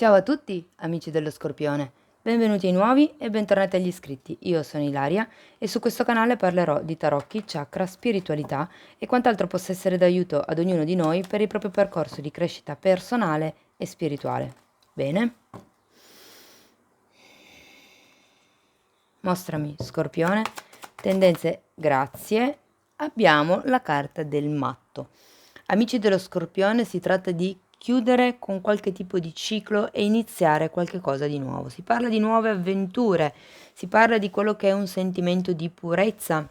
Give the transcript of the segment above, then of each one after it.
Ciao a tutti, amici dello Scorpione. Benvenuti ai nuovi e bentornati agli iscritti. Io sono Ilaria e su questo canale parlerò di tarocchi, chakra, spiritualità e quant'altro possa essere d'aiuto ad ognuno di noi per il proprio percorso di crescita personale e spirituale. Bene? Mostrami, Scorpione. Tendenze, grazie. Abbiamo la carta del matto. Amici dello Scorpione, si tratta di chiudere con qualche tipo di ciclo e iniziare qualche cosa di nuovo. Si parla di nuove avventure, si parla di quello che è un sentimento di purezza,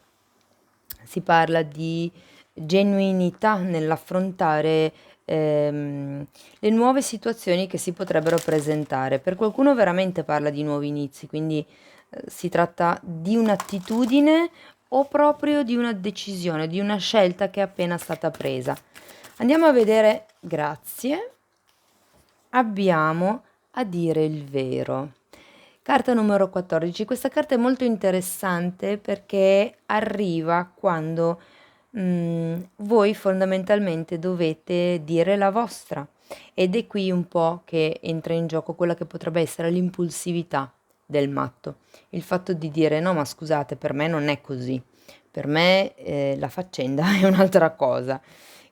si parla di genuinità nell'affrontare le nuove situazioni che si potrebbero presentare. Per qualcuno veramente parla di nuovi inizi, quindi si tratta di un'attitudine o proprio di una decisione, di una scelta che è appena stata presa. Andiamo a vedere, grazie. Abbiamo a dire il vero. Carta numero 14. Questa carta è molto interessante perché arriva quando voi fondamentalmente dovete dire la vostra, ed è qui un po' che entra in gioco quella che potrebbe essere l'impulsività del matto, il fatto di dire no, ma scusate, per me non è così, per me la faccenda è un'altra cosa.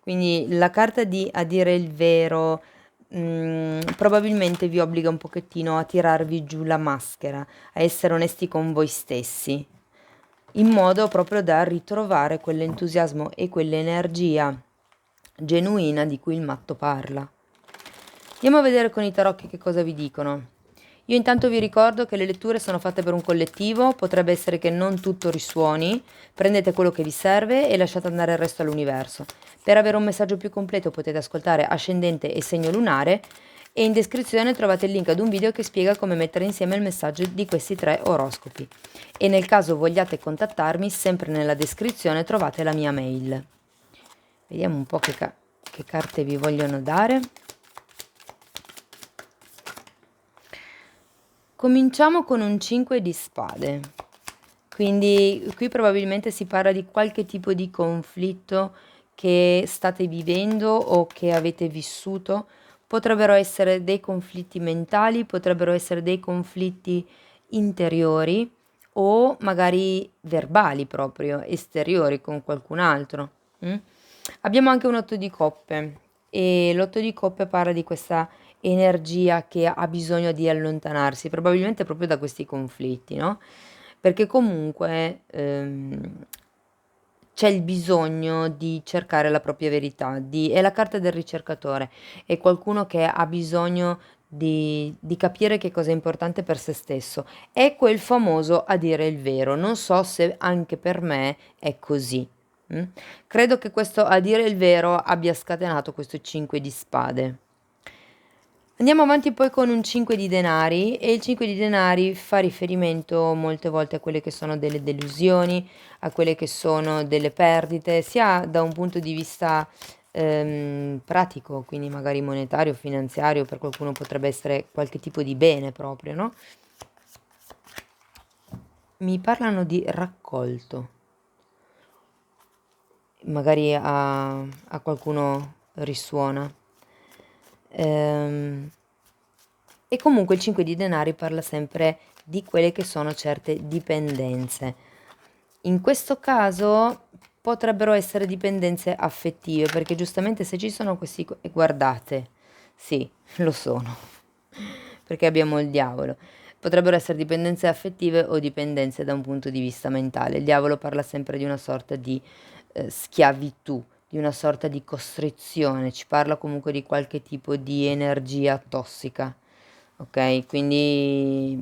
Quindi la carta di a dire il vero probabilmente vi obbliga un pochettino a tirarvi giù la maschera, a essere onesti con voi stessi, in modo proprio da ritrovare quell'entusiasmo e quell'energia genuina di cui il matto parla. Andiamo a vedere con i tarocchi che cosa vi dicono. Io intanto vi ricordo che le letture sono fatte per un collettivo, potrebbe essere che non tutto risuoni, prendete quello che vi serve e lasciate andare il resto all'universo. Per avere un messaggio più completo potete ascoltare Ascendente e Segno Lunare e in descrizione trovate il link ad un video che spiega come mettere insieme il messaggio di questi 3 oroscopi. E nel caso vogliate contattarmi, sempre nella descrizione trovate la mia mail. Vediamo un po' che carte vi vogliono dare. Cominciamo con un 5 di spade. Quindi qui probabilmente si parla di qualche tipo di conflitto che state vivendo o che avete vissuto. Potrebbero essere dei conflitti mentali, potrebbero essere dei conflitti interiori o magari verbali proprio, esteriori con qualcun altro. mm? Abbiamo anche un 8 di coppe e l'8 di coppe parla di questa energia che ha bisogno di allontanarsi, probabilmente proprio da questi conflitti, no? Perché comunque c'è il bisogno di cercare la propria verità, è la carta del ricercatore, è qualcuno che ha bisogno di capire che cosa è importante per se stesso. È quel famoso a dire il vero, non so se anche per me è così. mm? Credo che questo a dire il vero abbia scatenato questo 5 di spade. Andiamo avanti poi con un 5 di denari e il 5 di denari fa riferimento molte volte a quelle che sono delle delusioni, a quelle che sono delle perdite, sia da un punto di vista pratico, quindi magari monetario, finanziario, per qualcuno potrebbe essere qualche tipo di bene proprio, no? Mi parlano di raccolto, magari a qualcuno risuona. Ehm, E comunque il 5 di denari parla sempre di quelle che sono certe dipendenze. In questo caso potrebbero essere dipendenze affettive, perché giustamente se ci sono questi... Guardate, sì, lo sono, perché abbiamo il diavolo. Potrebbero essere dipendenze affettive o dipendenze da un punto di vista mentale. Il diavolo parla sempre di una sorta di schiavitù, di una sorta di costrizione, ci parla comunque di qualche tipo di energia tossica. Ok, quindi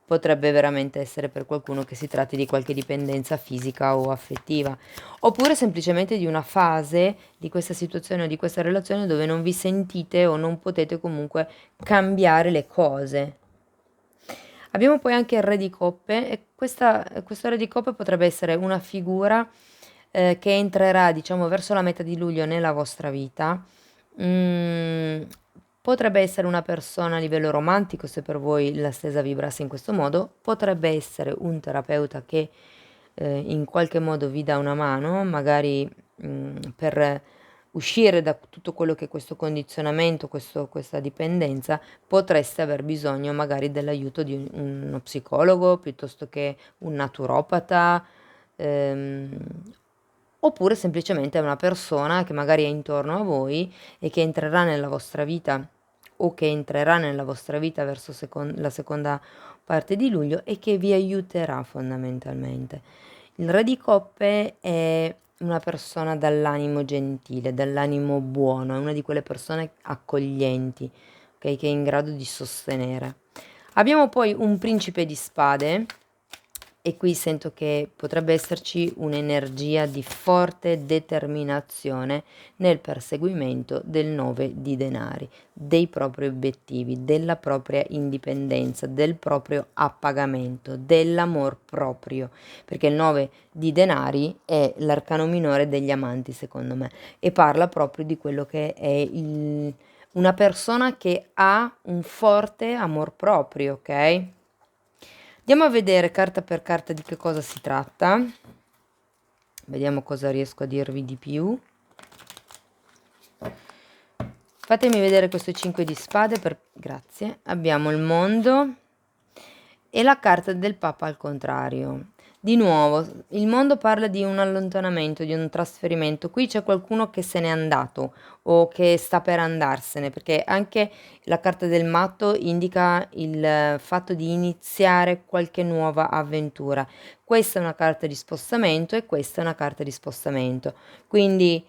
potrebbe veramente essere per qualcuno che si tratti di qualche dipendenza fisica o affettiva, oppure semplicemente di una fase di questa situazione o di questa relazione dove non vi sentite o non potete comunque cambiare le cose. Abbiamo poi anche il re di coppe e questo re di coppe potrebbe essere una figura che entrerà, diciamo, verso la metà di luglio nella vostra vita. Mm, Potrebbe essere una persona a livello romantico, se per voi la stesa vibrasse in questo modo, potrebbe essere un terapeuta che in qualche modo vi dà una mano, magari per uscire da tutto quello che è questo condizionamento, questa dipendenza, potreste aver bisogno magari dell'aiuto di uno psicologo piuttosto che un naturopata, ehm, oppure semplicemente una persona che magari è intorno a voi e che entrerà nella vostra vita o che entrerà nella vostra vita verso la seconda parte di luglio e che vi aiuterà fondamentalmente. Il Re di Coppe è una persona dall'animo gentile, dall'animo buono, è una di quelle persone accoglienti, ok, che è in grado di sostenere. Abbiamo poi un Principe di Spade e qui sento che potrebbe esserci un'energia di forte determinazione nel perseguimento del 9 di denari, dei propri obiettivi, della propria indipendenza, del proprio appagamento, dell'amor proprio, perché il 9 di denari è l'arcano minore degli amanti, secondo me, e parla proprio di quello che è una persona che ha un forte amor proprio, ok? Andiamo a vedere carta per carta di che cosa si tratta. Vediamo cosa riesco a dirvi di più. Fatemi vedere questo 5 di spade, grazie. Abbiamo il mondo e la carta del Papa al contrario. Di nuovo, il mondo parla di un allontanamento, di un trasferimento. Qui c'è qualcuno che se n'è andato o che sta per andarsene, perché anche la carta del matto indica il fatto di iniziare qualche nuova avventura. Questa è una carta di spostamento e questa è una carta di spostamento. Quindi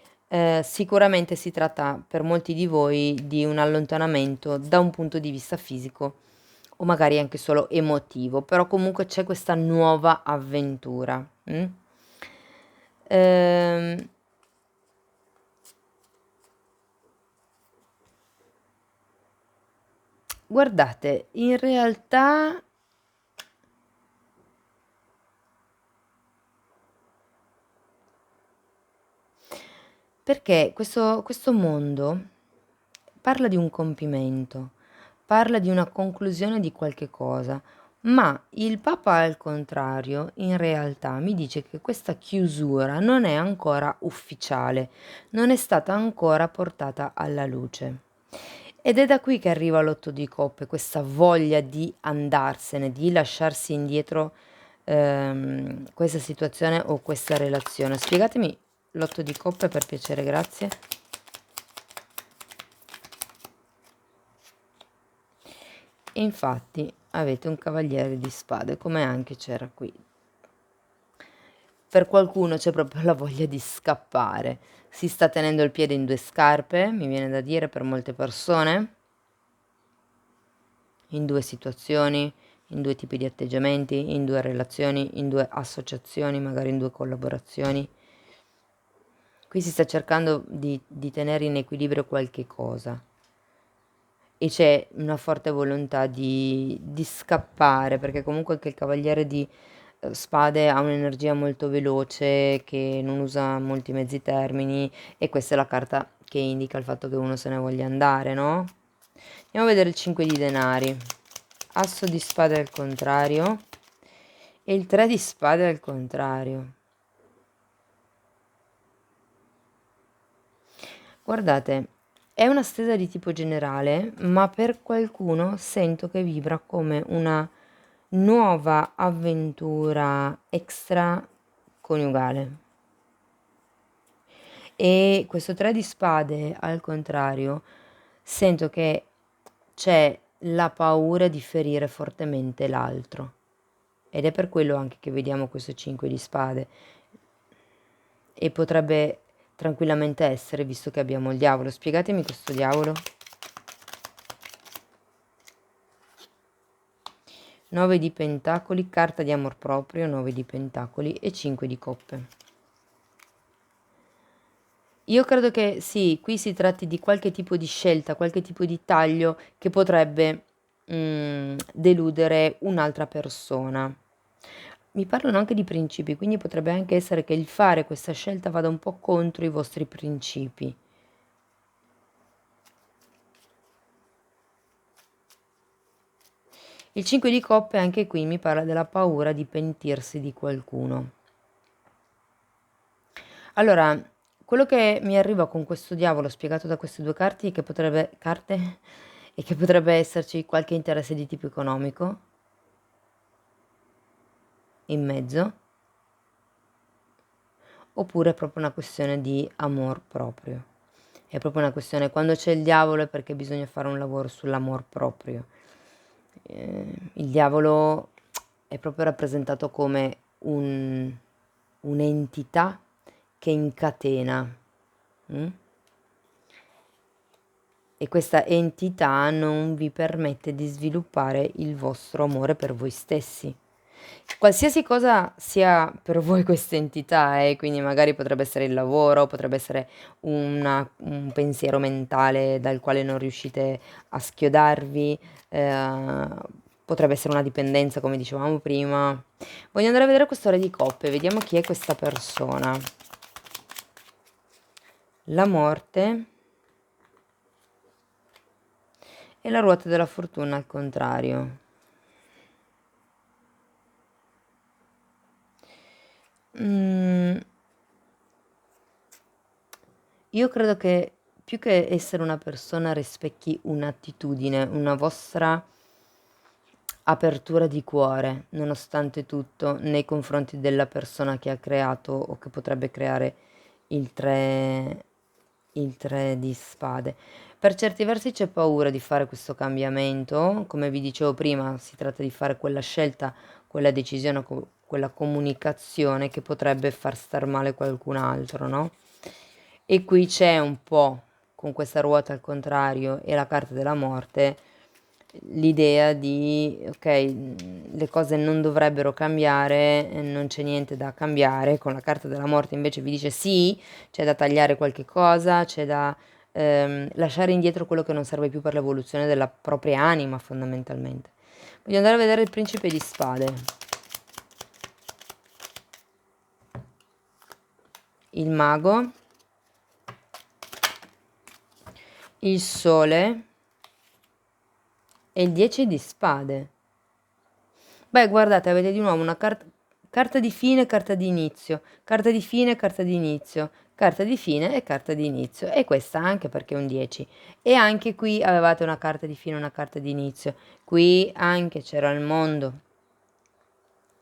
sicuramente si tratta per molti di voi di un allontanamento da un punto di vista fisico o magari anche solo emotivo, però comunque c'è questa nuova avventura. Ehm, Guardate, in realtà perché questo mondo parla di un compimento, parla di una conclusione di qualche cosa, ma il Papa al contrario, in realtà mi dice che questa chiusura non è ancora ufficiale, non è stata ancora portata alla luce. Ed è da qui che arriva l'otto di coppe, questa voglia di andarsene, di lasciarsi indietro questa situazione o questa relazione. Spiegatemi l'otto di coppe per piacere, grazie. E infatti avete un cavaliere di spade, come anche c'era qui. Per qualcuno c'è proprio la voglia di scappare. Si sta tenendo il piede in due scarpe, mi viene da dire per molte persone, in due situazioni, in due tipi di atteggiamenti, in due relazioni, in due associazioni, magari in due collaborazioni. Qui si sta cercando di tenere in equilibrio qualche cosa e c'è una forte volontà di scappare, perché comunque anche il cavaliere di spade ha un'energia molto veloce che non usa molti mezzi termini e questa è la carta che indica il fatto che uno se ne voglia andare, no? Andiamo a vedere il 5 di denari, asso di spade al contrario e il 3 di spade al contrario. Guardate, è una stesa di tipo generale, ma per qualcuno sento che vibra come una nuova avventura extraconiugale. E questo 3 di spade, al contrario, sento che c'è la paura di ferire fortemente l'altro. Ed è per quello anche che vediamo questo 5 di spade. E potrebbe tranquillamente essere, visto che abbiamo il diavolo. Spiegatemi questo diavolo. 9 di pentacoli, carta di amor proprio, 9 di pentacoli e 5 di coppe. Io credo che sì, qui si tratti di qualche tipo di scelta, qualche tipo di taglio che potrebbe deludere un'altra persona. Mi parlano anche di principi, quindi potrebbe anche essere che il fare questa scelta vada un po' contro i vostri principi. Il 5 di coppe anche qui mi parla della paura di pentirsi di qualcuno. Allora, quello che mi arriva con questo diavolo spiegato da queste due carte è che potrebbe esserci qualche interesse di tipo economico in mezzo, oppure è proprio una questione di amor proprio. È proprio una questione, quando c'è il diavolo è perché bisogna fare un lavoro sull'amor proprio. Il diavolo è proprio rappresentato come un'entità che incatena. Mm? E questa entità non vi permette di sviluppare il vostro amore per voi stessi. Qualsiasi cosa sia per voi questa entità, quindi magari potrebbe essere il lavoro, potrebbe essere un pensiero mentale dal quale non riuscite a schiodarvi, eh, potrebbe essere una dipendenza, come dicevamo prima. Voglio andare a vedere questo re di coppe, vediamo chi è questa persona. La morte e la ruota della fortuna al contrario. Io credo che più che essere una persona rispecchi un'attitudine, una vostra apertura di cuore, nonostante tutto, nei confronti della persona che ha creato o che potrebbe creare il 3, il 3 di spade. Per certi versi c'è paura di fare questo cambiamento, come vi dicevo prima, si tratta di fare quella scelta, quella decisione, quella comunicazione che potrebbe far star male qualcun altro, no? E qui c'è un po', con questa ruota al contrario e la carta della morte, l'idea di, ok, le cose non dovrebbero cambiare, non c'è niente da cambiare. Con la carta della morte invece vi dice sì, c'è da tagliare qualche cosa, c'è da lasciare indietro quello che non serve più per l'evoluzione della propria anima, fondamentalmente. Voglio andare a vedere il principe di spade, il mago, il sole e il 10 di spade. Beh, guardate, avete di nuovo una carta di fine, carta di inizio, carta di fine, carta di inizio, carta di fine e carta di inizio. E questa anche perché è un 10. E anche qui avevate una carta di fine e una carta di inizio. Qui anche c'era il mondo.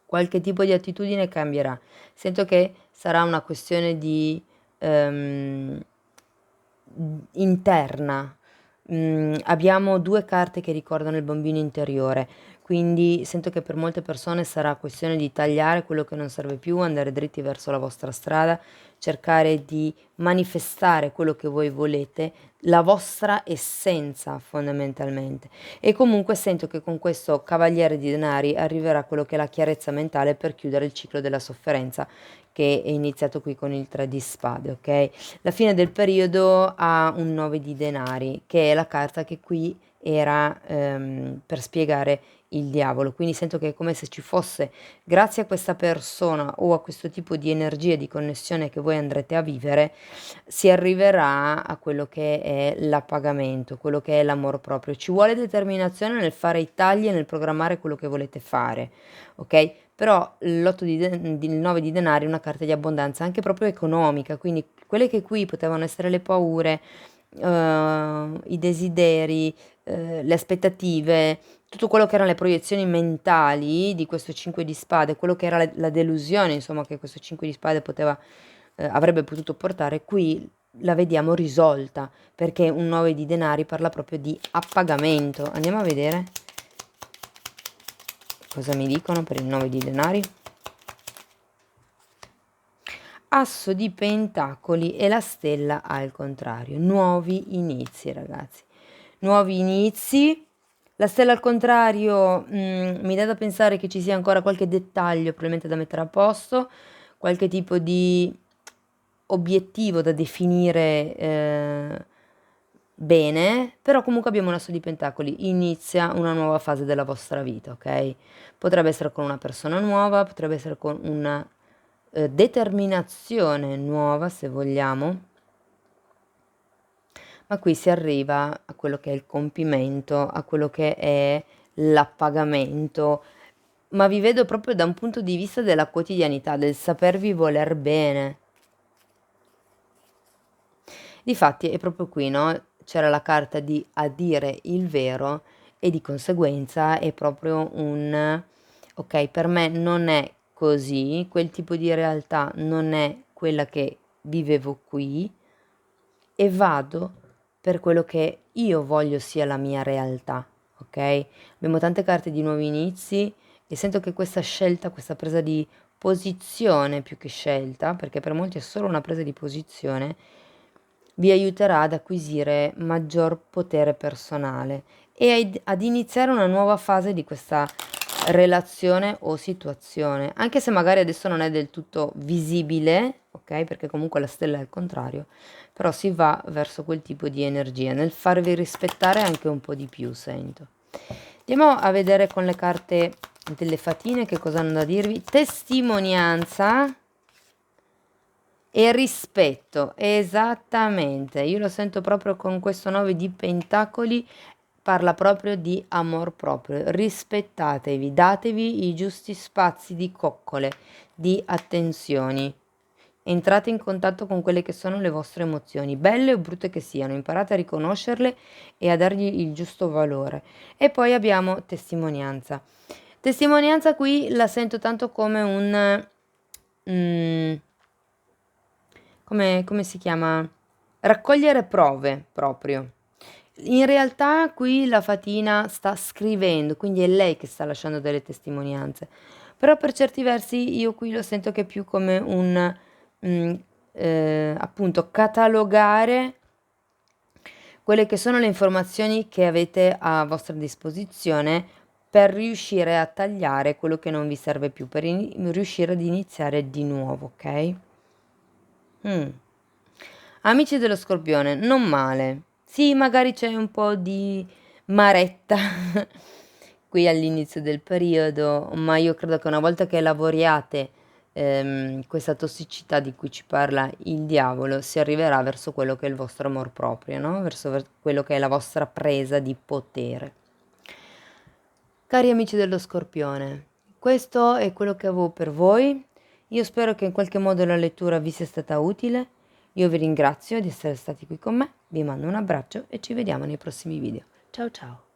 Qualche tipo di attitudine cambierà. Sento che sarà una questione di ehm, interna. Abbiamo due carte che ricordano il bambino interiore, quindi sento che per molte persone sarà questione di tagliare quello che non serve più, andare dritti verso la vostra strada, cercare di manifestare quello che voi volete, la vostra essenza fondamentalmente. E comunque sento che con questo cavaliere di denari arriverà quello che è la chiarezza mentale per chiudere il ciclo della sofferenza che è iniziato qui con il 3 di spade, ok? La fine del periodo ha un 9 di denari, che è la carta che qui era per spiegare il diavolo. Quindi sento che è come se ci fosse, grazie a questa persona o a questo tipo di energia di connessione che voi andrete a vivere, si arriverà a quello che è l'appagamento, quello che è l'amor proprio. Ci vuole determinazione nel fare i tagli e nel programmare quello che volete fare, ok? Però il 9 di denari è una carta di abbondanza anche proprio economica, quindi quelle che qui potevano essere le paure, i desideri, le aspettative, tutto quello che erano le proiezioni mentali di questo 5 di spade, quello che era la delusione, insomma, che questo 5 di spade avrebbe potuto portare, qui la vediamo risolta, perché un 9 di denari parla proprio di appagamento. Andiamo a vedere cosa mi dicono per il 9 di denari. Asso di pentacoli e la stella al contrario. Nuovi inizi, ragazzi. Nuovi inizi. La stella al contrario mi dà da pensare che ci sia ancora qualche dettaglio probabilmente da mettere a posto, qualche tipo di obiettivo da definire bene, però comunque abbiamo un asso di pentacoli, inizia una nuova fase della vostra vita, ok? Potrebbe essere con una persona nuova, potrebbe essere con una determinazione nuova, se vogliamo, ma qui si arriva a quello che è il compimento, a quello che è l'appagamento, ma vi vedo proprio da un punto di vista della quotidianità, del sapervi voler bene. Difatti è proprio qui, no? C'era la carta di a dire il vero e di conseguenza è proprio un ok, per me non è così, quel tipo di realtà non è quella che vivevo qui e vado per quello che io voglio sia la mia realtà, ok? Abbiamo tante carte di nuovi inizi e sento che questa scelta, questa presa di posizione più che scelta, perché per molti è solo una presa di posizione, vi aiuterà ad acquisire maggior potere personale e ad iniziare una nuova fase di questa relazione o situazione, anche se magari adesso non è del tutto visibile, ok? Perché comunque la stella è al contrario, però si va verso quel tipo di energia, nel farvi rispettare anche un po' di più, sento. Andiamo a vedere con le carte delle fatine che cosa hanno da dirvi. Testimonianza e rispetto, esattamente, io lo sento proprio con questo 9 di pentacoli, parla proprio di amor proprio, rispettatevi, datevi i giusti spazi di coccole, di attenzioni, entrate in contatto con quelle che sono le vostre emozioni, belle o brutte che siano, imparate a riconoscerle e a dargli il giusto valore. E poi abbiamo testimonianza. Testimonianza qui la sento tanto come un... come si chiama? Raccogliere prove proprio. In realtà qui la fatina sta scrivendo, quindi è lei che sta lasciando delle testimonianze. Però per certi versi io qui lo sento che è più come un appunto catalogare quelle che sono le informazioni che avete a vostra disposizione per riuscire a tagliare quello che non vi serve più, per riuscire ad iniziare di nuovo, ok? Amici dello Scorpione, non male. Sì, magari c'è un po' di maretta qui all'inizio del periodo, ma io credo che una volta che lavoriate questa tossicità di cui ci parla il diavolo, si arriverà verso quello che è il vostro amor proprio, no? Verso quello che è la vostra presa di potere. Cari amici dello Scorpione, questo è quello che avevo per voi. Io spero che in qualche modo la lettura vi sia stata utile. Io vi ringrazio di essere stati qui con me, vi mando un abbraccio e ci vediamo nei prossimi video. Ciao ciao!